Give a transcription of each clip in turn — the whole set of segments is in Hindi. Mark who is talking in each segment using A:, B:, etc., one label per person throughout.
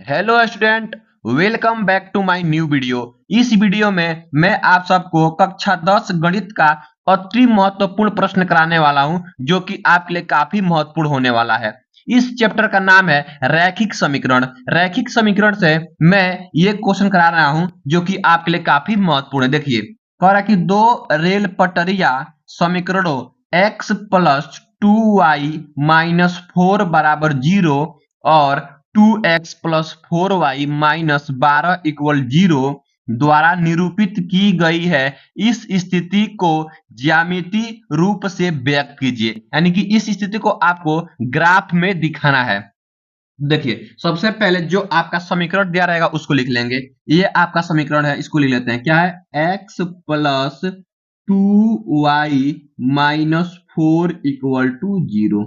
A: Hello student, welcome back to my new video. इस वीडियो में मैं आप सबको कक्षा 10 गणित का अति महत्वपूर्ण प्रश्न कराने वाला हूं, जो कि आपके लिए काफी महत्वपूर्ण होने वाला है। इस चैप्टर का नाम है रैखिक समीकरण। रैखिक समीकरण से मैं ये क्वेश्चन करा रहा हूं, जो कि आपके लिए काफी महत्वपूर्ण है। देखिए, कह रहा है कि दो रेल पटरिया समीकरणों x प्लस 2y माइनस 4 बराबर 0 और 2x plus 4y minus 12 equal 0 द्वारा निरूपित की गई है। इस स्थिति को ज्यामितीय रूप से व्यक्त कीजिए। यानी कि इस स्थिति को आपको ग्राफ में दिखाना है। देखिए, सबसे पहले जो आपका समीकरण दिया रहेगा उसको लिख लेंगे। ये आपका समीकरण है, इसको लिख लेते हैं। क्या है? x plus 2y minus 4 equal to 0।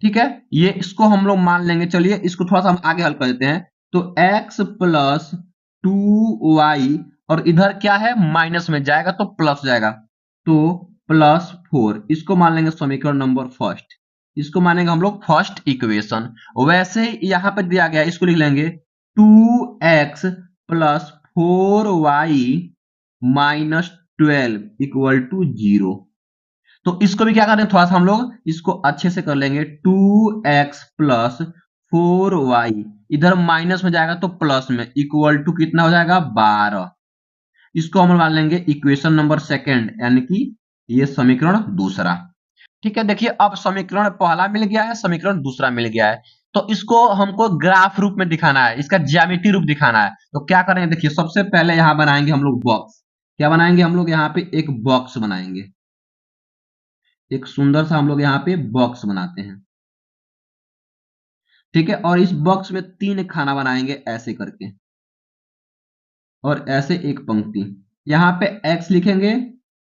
A: ठीक है, ये इसको हम लोग मान लेंगे। चलिए इसको थोड़ा सा हम आगे हल कर देते हैं। तो x प्लस 2y और इधर क्या है, माइनस में जाएगा तो प्लस जाएगा, तो प्लस 4। इसको मान लेंगे समीकरण नंबर फर्स्ट। इसको मानेंगे हम लोग फर्स्ट इक्वेशन। वैसे ही यहां पर दिया गया, इसको लिख लेंगे 2x plus 4y minus 12 equal to 0। तो इसको भी क्या करें, थोड़ा सा हम लोग इसको अच्छे से कर लेंगे। 2x प्लस 4y इधर माइनस में जाएगा तो प्लस में, इक्वल टू कितना हो जाएगा, 12। इसको हम मान लेंगे इक्वेशन नंबर सेकेंड, यानी कि ये समीकरण दूसरा। ठीक है, देखिए अब समीकरण पहला मिल गया है, समीकरण दूसरा मिल गया है। तो इसको हमको ग्राफ रूप में दिखाना है, इसका ज्यामितीय रूप दिखाना है। तो क्या करेंगे, देखिए सबसे पहले यहां बनाएंगे हम लोग बॉक्स। क्या बनाएंगे हम लोग, यहाँ पे एक बॉक्स बनाएंगे। एक सुंदर सा हम लोग यहाँ पे बॉक्स बनाते हैं। ठीक है, और इस बॉक्स में 3 खाना बनाएंगे ऐसे करके, और ऐसे एक पंक्ति। यहाँ पे x लिखेंगे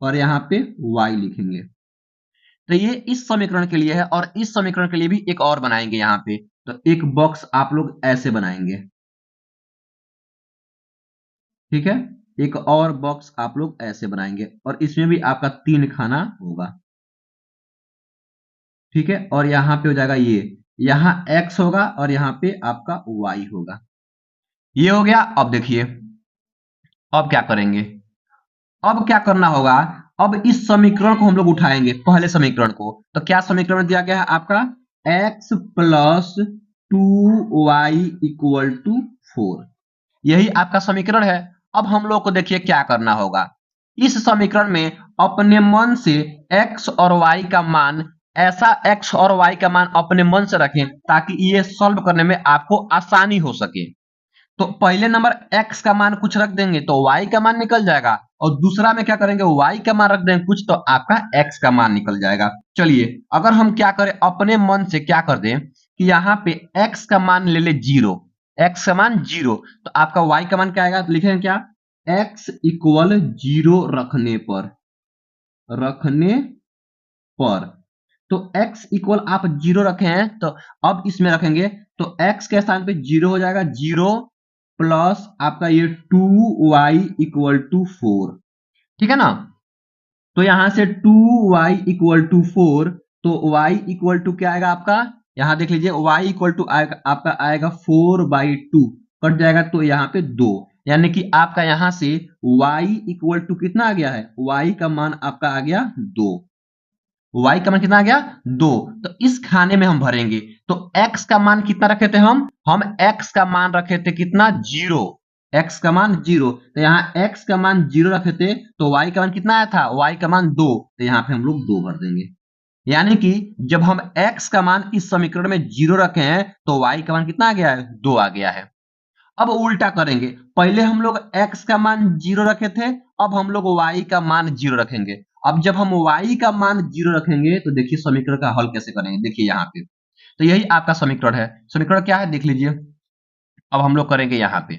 A: और यहाँ पे y लिखेंगे। तो ये इस समीकरण के लिए है, और इस समीकरण के लिए भी एक और बनाएंगे यहाँ पे। तो एक बॉक्स आप लोग ऐसे बनाएंगे। ठीक है, एक और बॉक्स आप लोग ऐसे बनाएंगे, और इसमें भी आपका 3 खाना होगा। ठीक है, और यहाँ पे हो जाएगा ये, यहाँ x होगा और यहाँ पे आपका y होगा। ये हो गया। अब देखिए, अब क्या करेंगे, अब क्या करना होगा। अब इस समीकरण को हम लोग उठाएंगे, पहले समीकरण को। तो क्या समीकरण दिया गया है आपका, x plus 2y equal to 4। यही आपका समीकरण है। अब हम लोग को देखिए क्या करना होगा। इस समीकरण में अपने मन से x और y का मान, ऐसा x और y का मान अपने मन से रखें ताकि ये सॉल्व करने में आपको आसानी हो सके। तो पहले नंबर x का मान कुछ रख देंगे तो y का मान निकल जाएगा, और दूसरा में क्या करेंगे, y का मान रख देंगे कुछ तो आपका x का मान निकल जाएगा। चलिए, अगर हम क्या करें, अपने मन से क्या कर दें कि यहाँ पे x का मान ले ले 0। x का मान 0, तो आपका y का मान क्या आएगा, तो लिखेंगे क्या, x इक्वल 0 रखने पर। तो x इक्वल आप 0 रखे हैं, तो अब इसमें रखेंगे तो x के स्थान पे 0 हो जाएगा, 0 प्लस आपका ये 2y इक्वल टू 4। ठीक है ना। तो यहां से 2y इक्वल टू 4, तो y इक्वल टू क्या आएगा आपका, यहां देख लीजिए, y इक्वल टू आपका आएगा 4/2। कट जाएगा तो यहाँ पे 2, यानी कि आपका यहां से y इक्वल टू कितना आ गया है, y का मान आपका आ गया 2। y का मान कितना आ गया, 2। तो इस खाने में हम भरेंगे। तो x का मान कितना रखे थे हम x का मान रखे थे कितना, 0। x का मान 0, तो यहाँ x का मान 0 रखे थे, तो y का मान कितना आया था, y का मान 2, तो यहाँ पे हम लोग 2 भर देंगे। यानी कि जब हम x का मान इस समीकरण में 0 रखे हैं तो y का मान कितना आ गया है, 2 आ गया है। अब उल्टा करेंगे, पहले हम लोग x का मान 0 रखे थे, अब हम लोग y का मान 0 रखेंगे। अब जब हम y का मान 0 रखेंगे तो देखिए समीकरण का हल कैसे करेंगे। देखिए यहाँ पे, तो यही आपका समीकरण है। समीकरण क्या है देख लीजिए। अब हम लोग करेंगे यहाँ पे,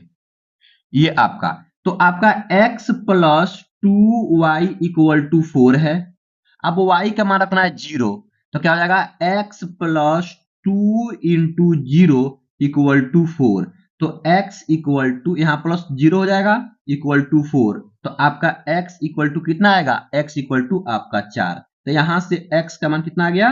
A: ये आपका, तो आपका x plus 2y equal to 4 है। अब y का मान रखना है 0, तो क्या हो जाएगा, x plus 2 into 0 equal to 4। तो x इक्वल टू, यहाँ प्लस 0 हो जाएगा, इक्वल टू 4। तो आपका x इक्वल टू कितना आएगा, x इक्वल टू आपका 4। तो यहां से x का मान कितना आ गया,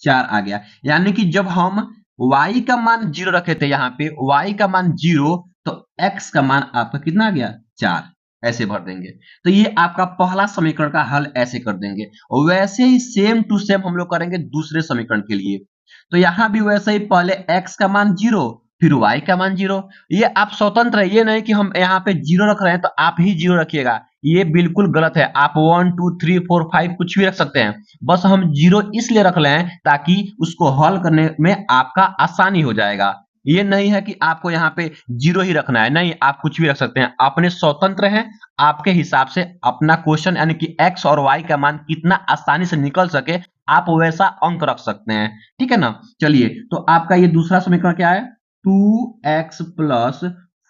A: 4 आ गया। यानी कि जब हम y का मान 0 रखे थे यहाँ पे, y का मान 0, तो x का मान आपका कितना आ गया 4, ऐसे भर देंगे। तो ये आपका पहला समीकरण का हल ऐसे कर देंगे। और वैसे ही सेम टू सेम हम लोग करेंगे दूसरे समीकरण के लिए। तो यहां भी वैसे ही पहले x का मान 0, फिर y का मान 0। ये आप स्वतंत्र है, ये नहीं कि हम यहाँ पे 0 रख रहे हैं तो आप ही 0 रखिएगा, ये बिल्कुल गलत है। आप 1 2 3 4 5 कुछ भी रख सकते हैं, बस हम 0 इसलिए रख रहे हैं ताकि उसको हल करने में आपका आसानी हो जाएगा। ये नहीं है कि आपको यहाँ पे 0 ही रखना है, नहीं, आप कुछ भी रख सकते हैं, अपने स्वतंत्र हैं। आपके हिसाब से अपना क्वेश्चन यानी कि x और y का मान कितना आसानी से निकल सके, आप वैसा अंक रख सकते हैं। ठीक है ना। चलिए, तो आपका ये दूसरा समीकरण क्या है, 2x plus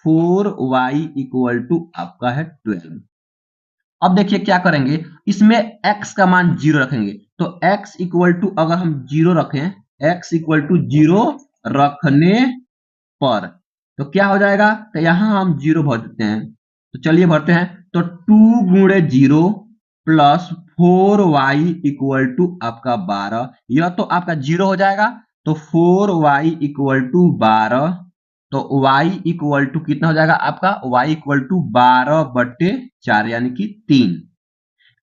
A: 4y equal to आपका है 12। अब देखिए क्या करेंगे, इसमें x का मान 0 रखेंगे, तो x इक्वल टू अगर हम 0 रखें, x इक्वल टू 0 रखने पर तो क्या हो जाएगा, तो यहां हम 0 भर देते हैं। तो चलिए भरते हैं, तो 2 गुणे 0 प्लस 4y इक्वल टू आपका 12, यह तो आपका 0 हो जाएगा। तो 4y इक्वल टू 12, तो y इक्वल टू कितना हो जाएगा आपका, y इक्वल टू 12/4 यानी कि 3।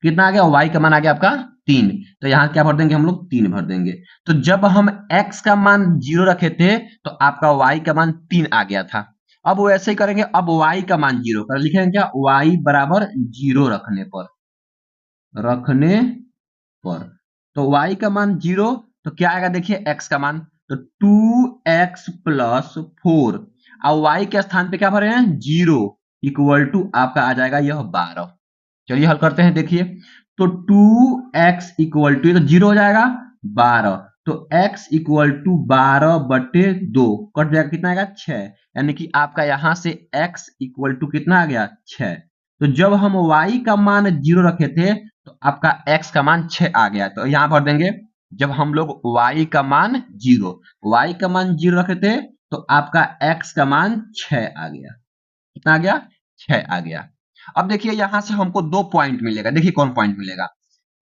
A: कितना आ गया, y का मान आ गया आपका 3। तो यहां क्या भर देंगे हम लोग, 3 भर देंगे। तो जब हम x का मान 0 रखे थे तो आपका y का मान 3 आ गया था। अब वैसे ही करेंगे, अब y का मान 0 कर लिखेंगे क्या, y बराबर 0 रखने पर तो y का मान 0, तो क्या आएगा देखिए x का मान, तो 2x प्लस 4 और y के स्थान पे क्या भरे हैं 0 इक्वल टू आपका आ जाएगा यह 12। चलिए हल करते हैं, देखिए, तो 2x इक्वल टू, ये तो 0 हो जाएगा 12, तो x इक्वल टू 12/2 कट जाएगा, कितना आएगा 6, यानी कि आपका यहां से x इक्वल टू कितना आ गया 6। तो जब हम y का मान 0 रखे थे तो आपका x का मान 6 आ गया। तो यहां भर देंगे, जब हम लोग y का मान 0 रखे थे तो आपका x का मान 6 आ गया। कितना आ गया, 6 आ गया। अब देखिए यहां से हमको 2 पॉइंट मिलेगा, देखिए कौन पॉइंट मिलेगा।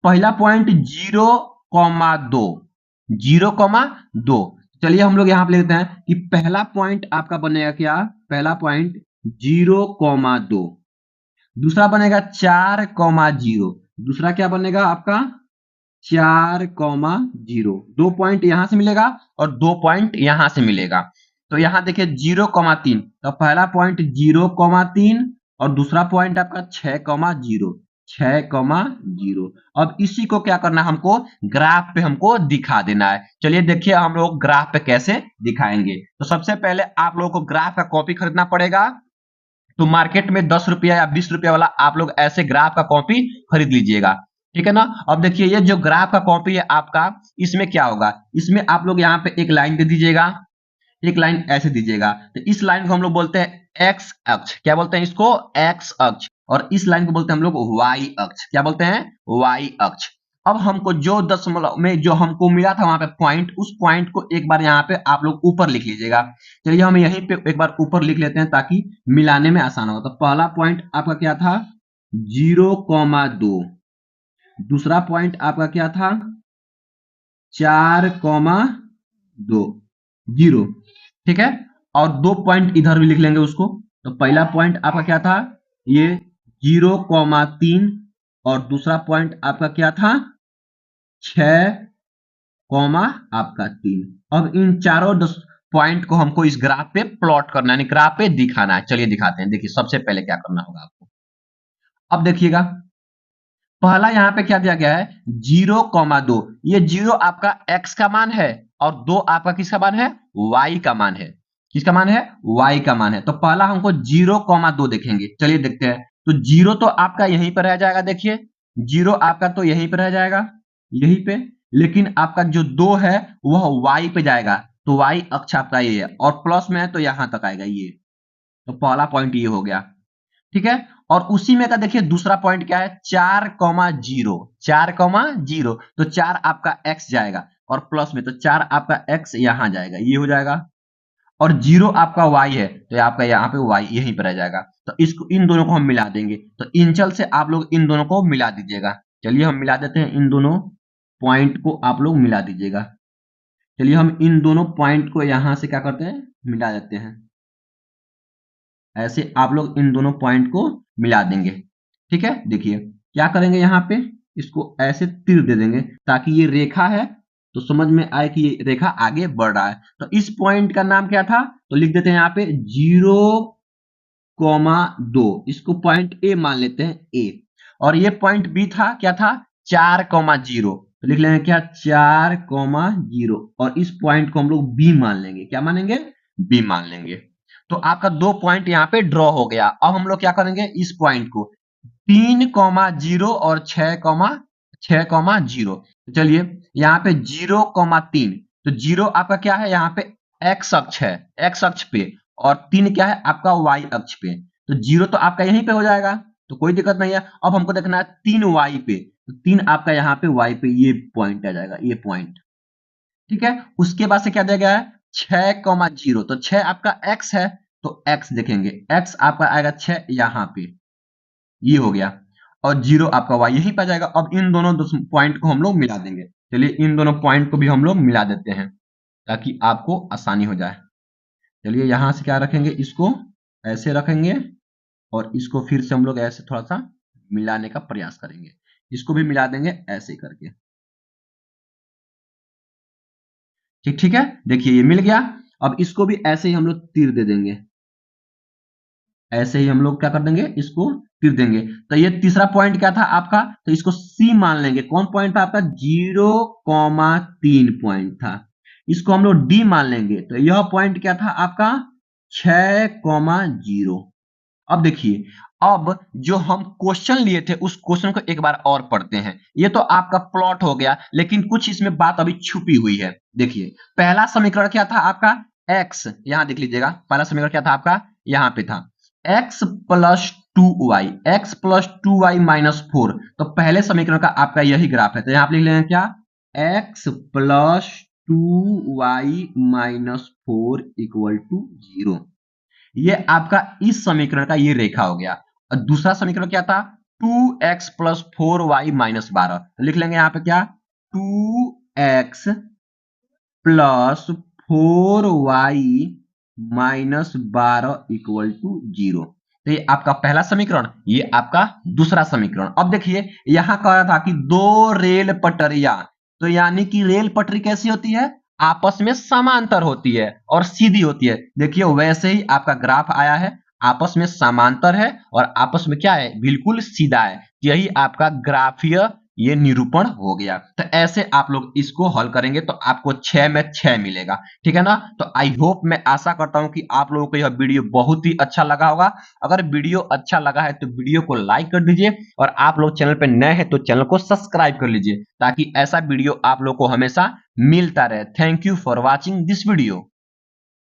A: पहला पॉइंट 0,2, 0,2। चलिए हम लोग यहां पे लेते हैं कि पहला पॉइंट आपका बनेगा क्या, पहला पॉइंट 0,2, दूसरा बनेगा 4,0, दूसरा क्या बनेगा आपका 4,0। 2 पॉइंट यहां से मिलेगा और 2 पॉइंट यहां से मिलेगा। तो यहां देखिए 0,3, तो पहला पॉइंट 0,3 और दूसरा पॉइंट आपका 6,0, 6,0। अब इसी को क्या करना है, हमको ग्राफ पे हमको दिखा देना है। चलिए देखिए हम लोग ग्राफ पे कैसे दिखाएंगे। तो सबसे पहले आप लोगों को ग्राफ का कॉपी खरीदना पड़ेगा। तो मार्केट में 10 रुपया या 20 रुपया वाला आप लोग ऐसे ग्राफ का कॉपी खरीद लीजिएगा। ठीक है ना। अब देखिए ये जो ग्राफ का कॉपी है आपका, इसमें क्या होगा, इसमें आप लोग यहाँ पे एक लाइन दे दीजिएगा, एक लाइन ऐसे दीजिएगा। तो इस लाइन को हम लोग बोलते हैं एक्स अक्ष, क्या बोलते हैं इसको, एक्स अक्ष। और इस लाइन को बोलते हैं हम लोग वाई अक्ष, क्या बोलते हैं, वाई अक्ष। अब हमको जो दशमलव में जो हमको मिला था वहां पे पॉइंट, उस पॉइंट को एक बार यहाँ पे आप लोग ऊपर लिख लीजिएगा। चलिए हम यहीं पे एक बार ऊपर लिख लेते हैं ताकि मिलाने में आसान हो। तो पहला पॉइंट आपका क्या था 0,2, दूसरा पॉइंट आपका क्या था 4,2, 0। ठीक है। और 2 पॉइंट इधर भी लिख लेंगे उसको। तो पहला पॉइंट आपका क्या था, ये 0,3 और दूसरा पॉइंट आपका क्या था 6, आपका 3। अब इन चारों पॉइंट को हमको इस ग्राफ पे प्लॉट करना है, यानी ग्राफ पे दिखाना है। चलिए दिखाते हैं। देखिए सबसे पहले क्या करना होगा आपको, अब देखिएगा पहला यहाँ पे क्या दिया गया है 0,2, ये 0 आपका x का मान है और 2 आपका किसका मान है, y का मान है। किसका मान है, y का मान है। तो पहला हमको 0,2 देखेंगे। चलिए देखते हैं। तो 0 तो आपका यहीं पर रह जाएगा, देखिए 0 आपका तो यहीं पर रह जाएगा, यहीं पे। लेकिन आपका जो 2 है वह y पे जाएगा, तो y अक्ष आपका ये है, और प्लस में है तो यहां तक आएगा ये। तो पहला पॉइंट ये हो गया। ठीक है। और उसी में का देखिए दूसरा पॉइंट क्या है 4,0, 4,0। तो 4 आपका x जाएगा और प्लस में, तो 4 आपका x यहां जाएगा, ये हो जाएगा। और 0 आपका y है तो आपका यहाँ पे y यहीं पर रह जाएगा। तो इसको, इन दोनों को हम मिला देंगे। तो इंचल से आप लोग इन दोनों को मिला दीजिएगा। चलिए हम मिला देते हैं, इन दोनों पॉइंट को आप लोग मिला दीजिएगा। चलिए हम इन दोनों पॉइंट को यहां से क्या करते हैं, मिला देते हैं। ऐसे आप लोग इन दोनों पॉइंट को मिला देंगे। ठीक है, देखिए क्या करेंगे, यहाँ पे इसको ऐसे तीर दे देंगे ताकि ये रेखा है तो समझ में आए कि ये रेखा आगे बढ़ रहा है। तो इस पॉइंट का नाम क्या था, तो लिख देते हैं यहाँ पे 0,2, इसको पॉइंट ए मान लेते हैं ए। और ये पॉइंट बी था, क्या था, 4,0, तो लिख लेंगे क्या 4,0, और इस पॉइंट को हम लोग बी मान लेंगे। क्या मानेंगे, बी मान लेंगे। तो आपका 2 पॉइंट यहाँ पे ड्रॉ हो गया। अब हम लोग क्या करेंगे, इस पॉइंट को 3,0 और 6,0। तो चलिए यहाँ पे 0,3, तो 0 आपका क्या है, यहाँ पे एक्स अक्ष है, एक्स अक्ष पे, और 3 क्या है आपका वाई अक्ष पे। तो 0 तो आपका यहीं पे हो जाएगा, तो कोई दिक्कत नहीं है। अब हमको देखना है 3 वाई पे, तो 3 आपका यहाँ पे वाई पे ये पॉइंट आ जाएगा, ये पॉइंट। ठीक है, उसके बाद से क्या दिया गया है 6,0, तो 6 आपका x है, तो x देखेंगे, x आपका आएगा 6 यहाँ पे, ये हो गया, और 0 आपका y यहीं पे आ जाएगा। अब इन दोनों पॉइंट को हम लोग मिला देंगे। चलिए इन दोनों पॉइंट को भी हम लोग मिला देते हैं ताकि आपको आसानी हो जाए। चलिए यहां से क्या रखेंगे, इसको ऐसे रखेंगे, और इसको फिर से हम लोग ऐसे थोड़ा सा मिलाने का प्रयास करेंगे। इसको भी मिला देंगे ऐसे करके। ठीक है, देखिए ये मिल गया। अब इसको भी ऐसे ही हम लोग तीर दे देंगे, ऐसे ही हम लोग क्या कर देंगे, इसको तीर देंगे। तो ये तीसरा पॉइंट क्या था आपका, तो इसको सी मान लेंगे। कौन पॉइंट था आपका, 0,3 पॉइंट था। इसको हम लोग डी मान लेंगे, तो यह पॉइंट क्या था आपका 6,0। अब देखिए, अब जो हम क्वेश्चन लिए थे उस क्वेश्चन को एक बार और पढ़ते हैं। ये तो आपका प्लॉट हो गया, लेकिन कुछ इसमें बात अभी छुपी हुई है। देखिए पहला समीकरण क्या था आपका, x, यहां देख लीजिएगा, पहला समीकरण क्या था आपका, यहां पे था x plus 2y, x plus 2y minus 4। तो पहले समीकरण का आपका यही ग्राफ है, तो यहां आप लिख लेंगे क्या, x plus 2y minus 4 equal to 0। ये आपका इस समीकरण का ये रेखा हो गया। और दूसरा समीकरण क्या था, 2x प्लस 4y माइनस 12। तो लिख लेंगे यहाँ पे क्या, 2x plus 4y minus 12 equal to 0। तो ये आपका पहला समीकरण, ये आपका दूसरा समीकरण। अब देखिए यहां कह रहा था कि 2 रेल पटरियां, तो यानी कि रेल पटरी कैसी होती है, आपस में समांतर होती है और सीधी होती है। देखिए वैसे ही आपका ग्राफ आया है, आपस में समांतर है और आपस में क्या है, बिल्कुल सीधा है। यही आपका ग्राफीय ये निरूपण हो गया। तो ऐसे आप लोग इसको हल करेंगे तो आपको 6 में 6 मिलेगा। ठीक है ना। तो आई होप, मैं आशा करता हूं कि आप लोगों को यह वीडियो बहुत ही अच्छा लगा होगा। अगर वीडियो अच्छा लगा है तो वीडियो को लाइक कर दीजिए, और आप लोग चैनल पर नए हैं तो चैनल को सब्सक्राइब कर लीजिए ताकि ऐसा वीडियो आप लोग को हमेशा मिलता रहे। Thank you for watching this video.